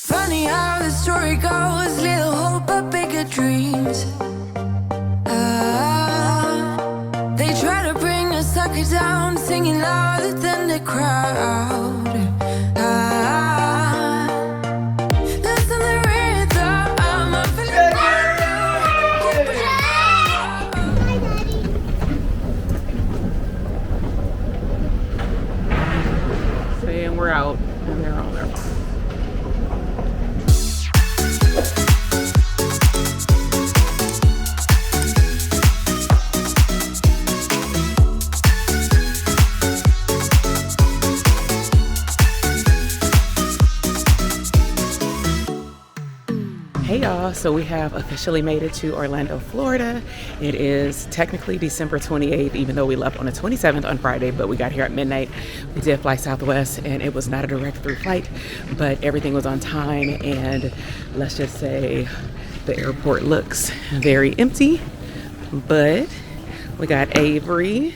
Funny how the story goes, little hope but bigger dreams. They try to bring a sucker down, singing louder than the crowd. Listen the rhythm, I'm feeling Saying we're out and they're on their phone. Hey y'all, so we have officially made it to Orlando, Florida. It is technically December 28th, even though we left on the 27th on Friday, but we got here at midnight. We did fly Southwest and it was not a direct through flight, but everything was on time, and let's just say the airport looks very empty, but we got Avery,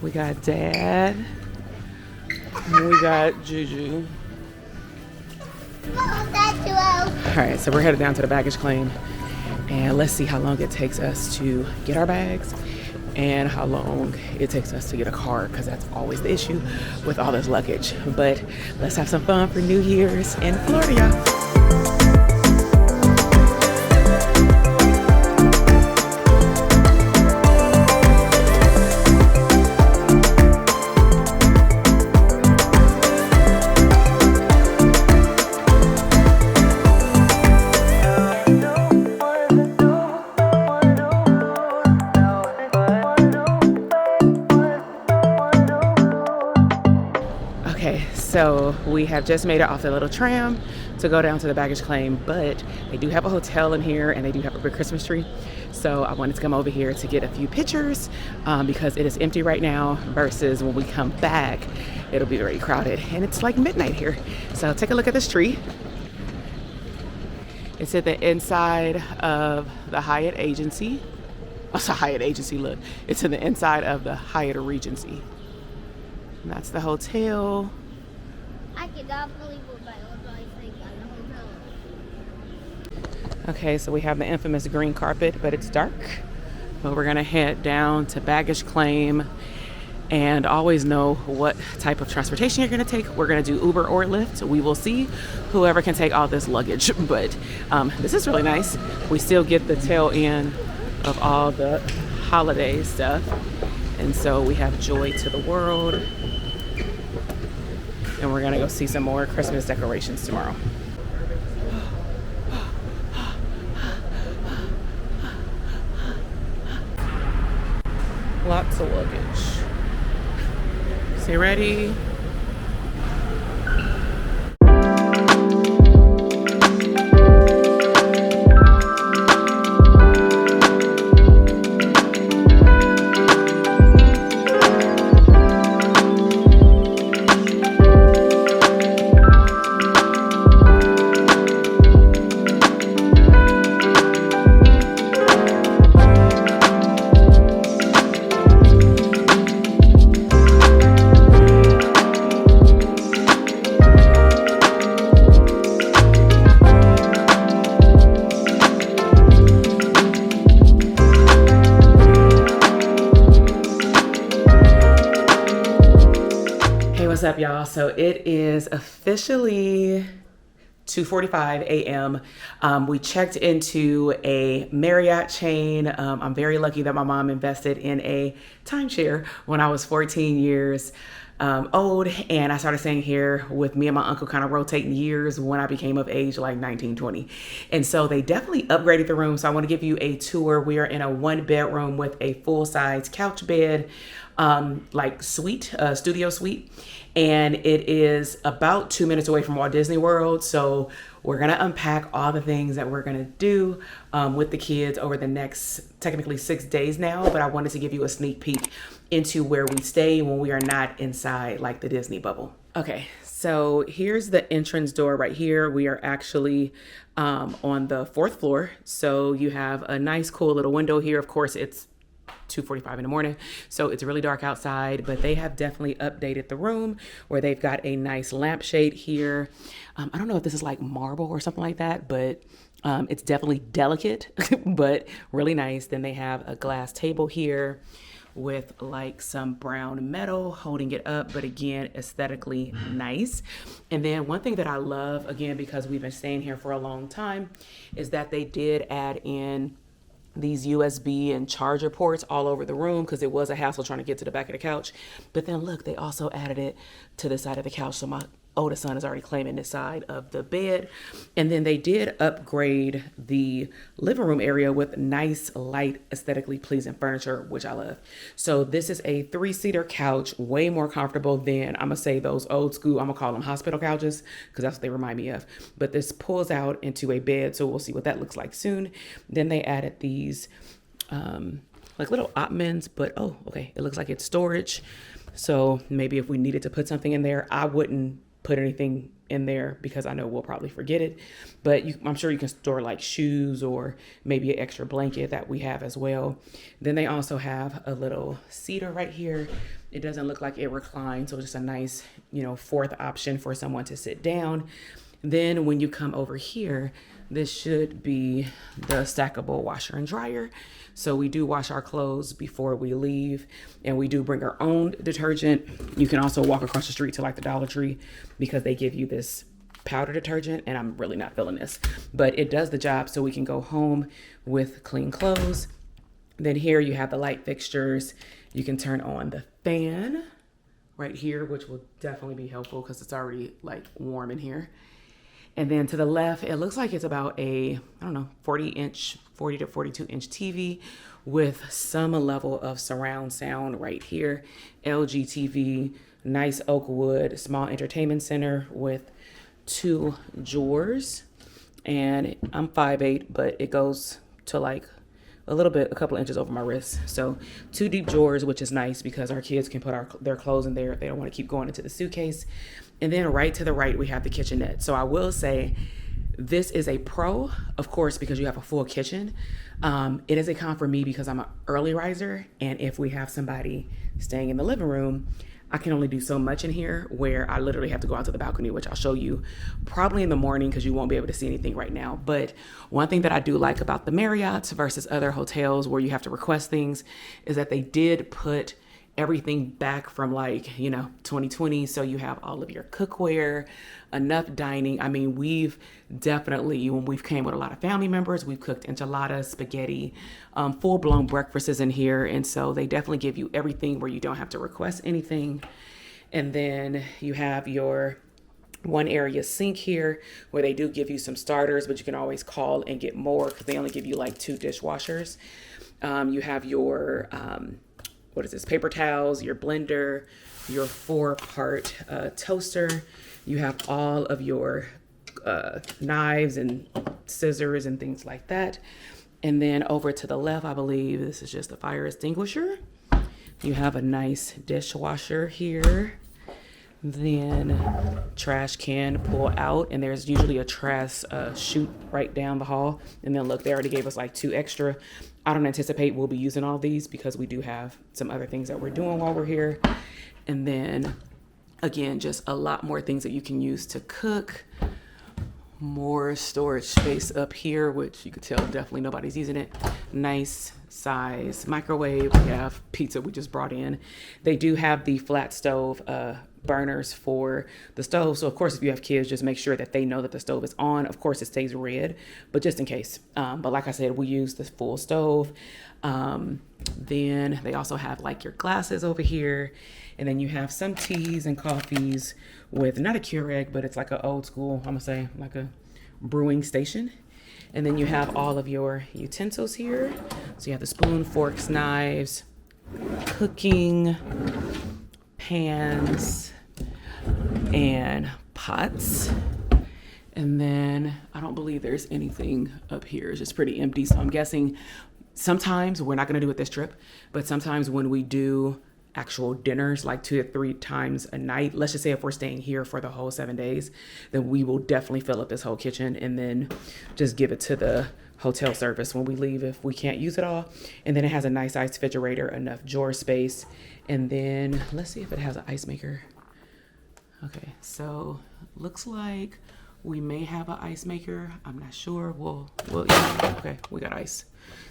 we got Dad, and we got Juju. All right, so we're headed down to the baggage claim, and let's see how long it takes us to get our bags and how long it takes us to get a car, because that's always the issue with all this luggage. But let's have some fun for New Year's in Florida, y'all. So we have just made it off the little tram to go down to the baggage claim, but they do have a hotel in here and they do have a big Christmas tree. So I wanted to come over here to get a few pictures because it is empty right now, versus when we come back, it'll be very crowded, and it's like midnight here. So take a look at this tree. It's at the inside of the Hyatt Agency. Oh, it's a Hyatt Agency, look. It's in the inside of the Hyatt Regency. And that's the hotel. I cannot believe what my own eyes think on the hotel. Okay, so we have the infamous green carpet, but it's dark. But we're gonna head down to baggage claim, and always know what type of transportation you're gonna take. We're gonna do Uber or Lyft. We will see whoever can take all this luggage. But this is really nice. We still get the tail end of all the holiday stuff. And so we have Joy to the World. And we're gonna go see some more Christmas decorations tomorrow. Lots of luggage. So you ready? What's up, y'all? So it is officially 2:45 a.m. We checked into a Marriott chain. I'm very lucky that my mom invested in a timeshare when I was 14 years old, and I started staying here with me and my uncle, kind of rotating years when I became of age, like 19, 20. And so they definitely upgraded the room. So I want to give you a tour. We are in a 1-bedroom with a full-size couch bed, like suite, studio suite. And it is about 2 minutes away from Walt Disney World. So we're gonna unpack all the things that we're gonna do with the kids over the next technically 6 days now, but I wanted to give you a sneak peek into where we stay when we are not inside like the Disney bubble. Okay, so here's the entrance door right here. We are actually on the 4th floor. So you have a nice cool little window here. Of course, it's 2:45 in the morning. So it's really dark outside, but they have definitely updated the room where they've got a nice lampshade here. I don't know if this is like marble or something like that, but it's definitely delicate, but really nice. Then they have a glass table here with like some brown metal holding it up, but again, aesthetically nice. And then one thing that I love, again, because we've been staying here for a long time, is that they did add in these USB and charger ports all over the room because it was a hassle trying to get to the back of the couch. But then look, they also added it to the side of the couch. So my oldest son is already claiming this side of the bed. And then they did upgrade the living room area with nice, light, aesthetically pleasing furniture, which I love. So this is a 3-seater couch, way more comfortable than, I'm gonna say, those old school, I'm gonna call them hospital couches, because that's what they remind me of. But this pulls out into a bed, so we'll see what that looks like soon. Then they added these like little ottomans, but oh, okay, it looks like it's storage. So maybe if we needed to put something in there, I wouldn't put anything in there because I know we'll probably forget it, but I'm sure you can store like shoes or maybe an extra blanket that we have as well. Then they also have a little seater right here. It doesn't look like it reclines, so just a nice, fourth option for someone to sit down. Then when you come over here, this should be the stackable washer and dryer. So we do wash our clothes before we leave, and we do bring our own detergent. You can also walk across the street to like the Dollar Tree because they give you this powder detergent, and I'm really not feeling this, but it does the job so we can go home with clean clothes. Then here you have the light fixtures. You can turn on the fan right here, which will definitely be helpful because it's already like warm in here. And then to the left, it looks like it's about a, 40 to 42 inch TV with some level of surround sound right here. LG TV, nice oak wood, small entertainment center with 2 drawers. And I'm 5'8", but it goes to like a couple inches over my wrist. So 2 deep drawers, which is nice because our kids can put their clothes in there if they don't want to keep going into the suitcase. And then right to the right, we have the kitchenette. So I will say this is a pro, of course, because you have a full kitchen. It is a con for me because I'm an early riser. And if we have somebody staying in the living room, I can only do so much in here where I literally have to go out to the balcony, which I'll show you probably in the morning because you won't be able to see anything right now. But one thing that I do like about the Marriott versus other hotels where you have to request things is that they did put everything back from 2020. So you have all of your cookware, enough dining. I mean, we've definitely, when we've came with a lot of family members, we've cooked enchiladas, spaghetti, full-blown breakfasts in here. And so they definitely give you everything where you don't have to request anything. And then you have your one area sink here where they do give you some starters, but you can always call and get more because they only give you like 2 dishwashers. You have your paper towels, your blender, your 4-part toaster. You have all of your knives and scissors and things like that. And then over to the left, I believe this is just a fire extinguisher. You have a nice dishwasher here. Then trash can pull out, and there's usually a trash chute right down the hall. And then look, they already gave us like 2 extra. I don't anticipate we'll be using all these because we do have some other things that we're doing while we're here. And then again, just a lot more things that you can use to cook. More storage space up here, which you could tell definitely nobody's using it. Nice size microwave. We have pizza we just brought in. They do have the flat stove burners for the stove. So of course, if you have kids, just make sure that they know that the stove is on. Of course, it stays red, but just in case. But like I said, we use the full stove. Then they also have like your glasses over here. And then you have some teas and coffees with not a Keurig, but it's like an old school, I'm gonna say like a brewing station. And then you have all of your utensils here. So you have the spoon, forks, knives, cooking pans, and pots. And then I don't believe there's anything up here. It's just pretty empty. So I'm guessing sometimes, we're not gonna do it this trip, but sometimes when we do actual dinners like 2 to 3 times a night, let's just say if we're staying here for the whole 7 days, then we will definitely fill up this whole kitchen and then just give it to the hotel service when we leave if we can't use it all. And then it has a nice ice refrigerator, enough drawer space. And then let's see if it has an ice maker. Okay, so looks like we may have an ice maker. I'm not sure. Yeah, okay, we got ice.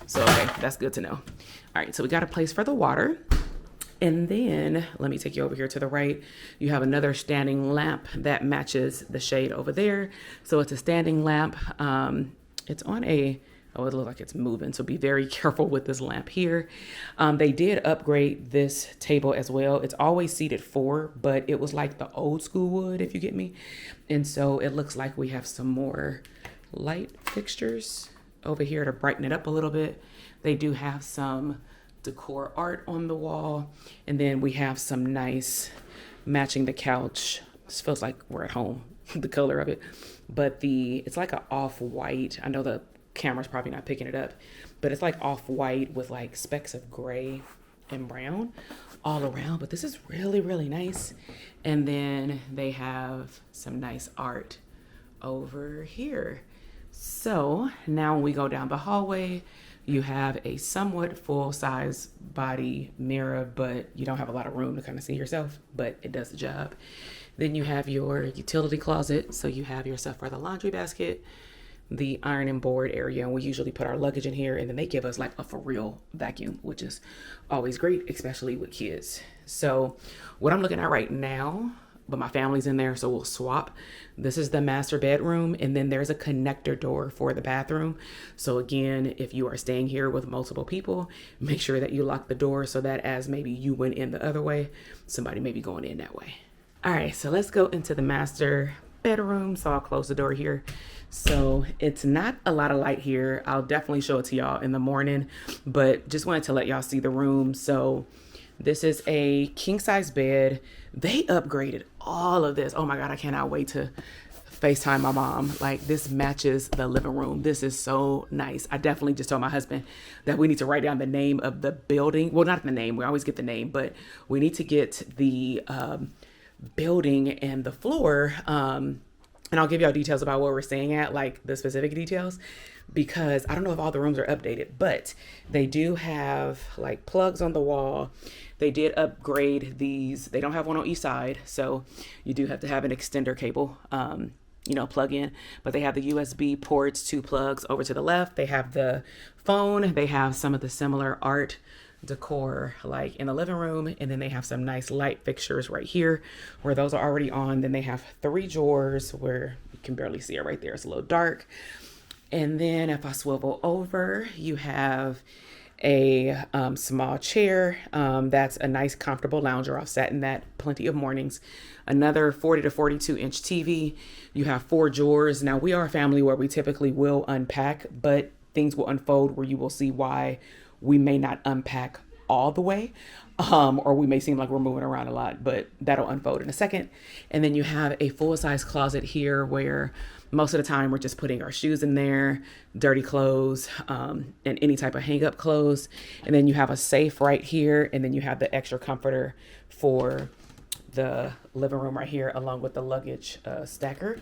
So, okay, that's good to know. All right, so we got a place for the water. And then let me take you over here to the right. You have another standing lamp that matches the shade over there. So it's a standing lamp. It's on it looks like it's moving. So be very careful with this lamp here. They did upgrade this table as well. It's always seated 4, but it was like the old school wood, if you get me. And so it looks like we have some more light fixtures over here to brighten it up a little bit. They do have some decor art on the wall. And then we have some nice matching the couch. This feels like we're at home, the color of it. But it's like an off-white. I know the camera's probably not picking it up, but it's like off-white with like specks of gray and brown all around. But this is really, really nice. And then they have some nice art over here. So now when we go down the hallway, you have a somewhat full-size body mirror, but you don't have a lot of room to kind of see yourself, but it does the job. Then you have your utility closet. So you have your stuff for the laundry basket, the ironing board area, and we usually put our luggage in here, and then they give us like a for real vacuum, which is always great, especially with kids. So what I'm looking at right now, but my family's in there, so we'll swap. This is the master bedroom, and then there's a connector door for the bathroom. So again, if you are staying here with multiple people, make sure that you lock the door so that as maybe you went in the other way, somebody may be going in that way. All right, so let's go into the master bedroom. So I'll close the door here. So it's not a lot of light here. I'll definitely show it to y'all in the morning, but just wanted to let y'all see the room. So this is a king size bed. They upgraded all of this. Oh my God, I cannot wait to FaceTime my mom. Like, this matches the living room. This is so nice. I definitely just told my husband that we need to write down the name of the building. Well, not the name. We always get the name, but we need to get the building and the floor. And I'll give y'all details about what we're staying at, like the specific details, because I don't know if all the rooms are updated, but they do have like plugs on the wall. They did upgrade these. They don't have one on each side, so you do have to have an extender cable, plug in, but they have the USB ports, 2 plugs over to the left. They have the phone. They have some of the similar art decor like in the living room, and then they have some nice light fixtures right here where those are already on. Then they have 3 drawers where you can barely see it right there. It's a little dark. And then if I swivel over, you have a small chair. That's a nice comfortable lounger. I've sat in that plenty of mornings. Another 40 to 42 inch TV. You have 4 drawers. Now we are a family where we typically will unpack, but things will unfold where you will see why we may not unpack all the way, or we may seem like we're moving around a lot, but that'll unfold in a second. And then you have a full-size closet here where most of the time we're just putting our shoes in there, dirty clothes, and any type of hang-up clothes. And then you have a safe right here, and then you have the extra comforter for the living room right here, along with the luggage stacker.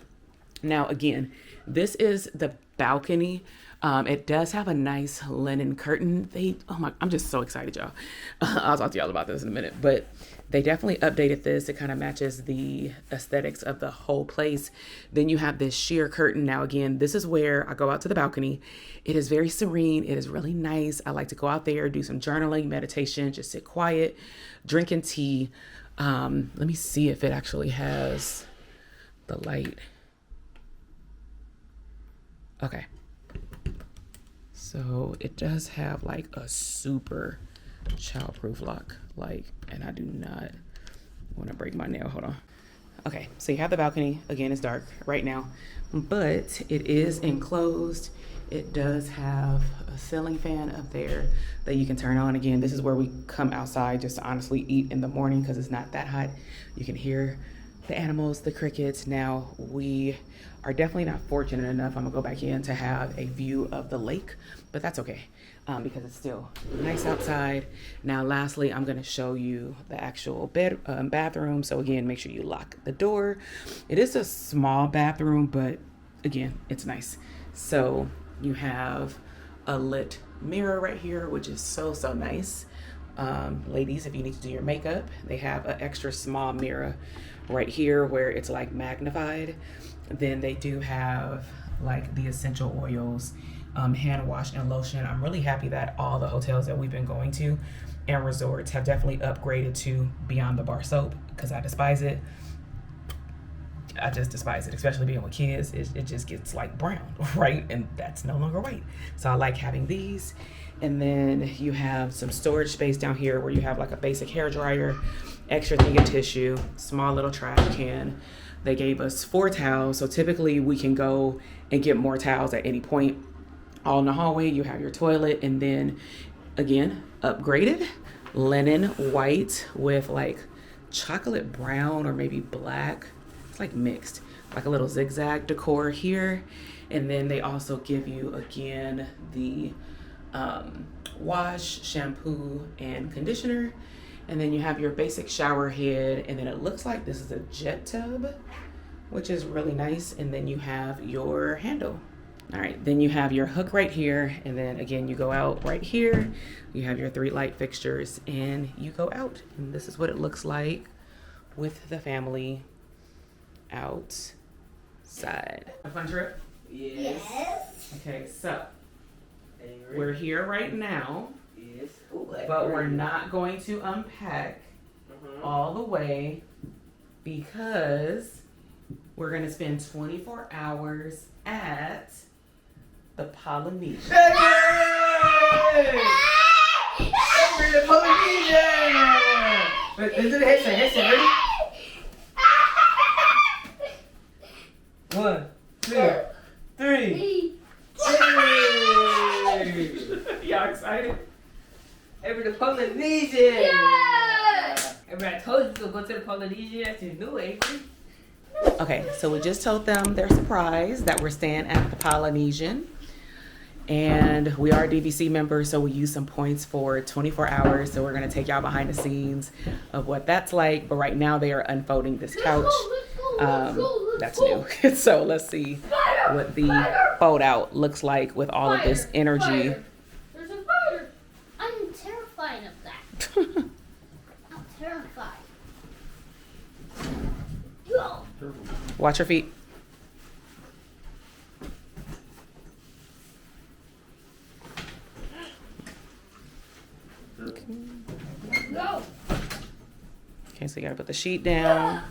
Now, again, this is the balcony. It does have a nice linen curtain. I'm just so excited, y'all. I'll talk to y'all about this in a minute, but they definitely updated this. It kind of matches the aesthetics of the whole place. Then you have this sheer curtain. Now, again, this is where I go out to the balcony. It is very serene. It is really nice. I like to go out there, do some journaling, meditation, just sit quiet, drinking tea. Let me see if it actually has the light. Okay. So it does have like a super childproof lock, and I do not want to break my nail. Hold on. Okay, so you have the balcony. Again, it's dark right now, but it is enclosed. It does have a ceiling fan up there that you can turn on. Again, this is where we come outside just to honestly eat in the morning because it's not that hot. You can hear the animals, the crickets. Now, we are definitely not fortunate enough, I'm gonna go back in, to have a view of the lake, but that's okay because it's still nice outside. Now, lastly, I'm gonna show you the actual bathroom. So again, make sure you lock the door. It is a small bathroom, but again, it's nice. So You have a lit mirror right here, which is so nice. Ladies, if you need to do your makeup, they have an extra small mirror right here where it's like magnified. Then they do have like the essential oils, hand wash and lotion. I'm really happy that all the hotels that we've been going to and resorts have definitely upgraded to Beyond the Bar soap, because I despise it. I just despise it, especially being with kids. It just gets like brown, right? And that's no longer white. So I like having these. And then you have some storage space down here where you have like a basic hair dryer, extra thing of tissue, small little trash can. They gave us 4 towels, so typically we can go and get more towels at any point. All in the hallway, you have your toilet, and then again, upgraded linen white with like chocolate brown or maybe black. It's like mixed, like a little zigzag decor here. And then they also give you again the wash, shampoo, and conditioner. And then you have your basic shower head, and then it looks like this is a jet tub, which is really nice. And then you have your handle. All right, then you have your hook right here, and then again you go out right here. You have your 3 light fixtures, and you go out. And this is what it looks like with the family outside. A fun trip? Yes. Okay, so we're here right now, Yes. but we're not going to unpack all the way because we're going to spend 24 hours at the Polynesian. Hey! We're the Polynesian! Let's do the headset, ready? 1, 2, 3. Hey! Y'all excited? We're the Polynesian! Yeah! Everybody, I told you to go to the Polynesian. You knew it, Avery. Okay, so we just told them they're surprised that we're staying at the Polynesian. And we are DVC members, so we use some points for 24 hours. So we're gonna take y'all behind the scenes of what that's like. But right now they are unfolding this couch. That's new. So let's see what the fold out looks like with all of this energy. There's a spider. I'm terrified of that. I'm terrified. Go. Watch your feet. Go. Okay, so you gotta put the sheet down.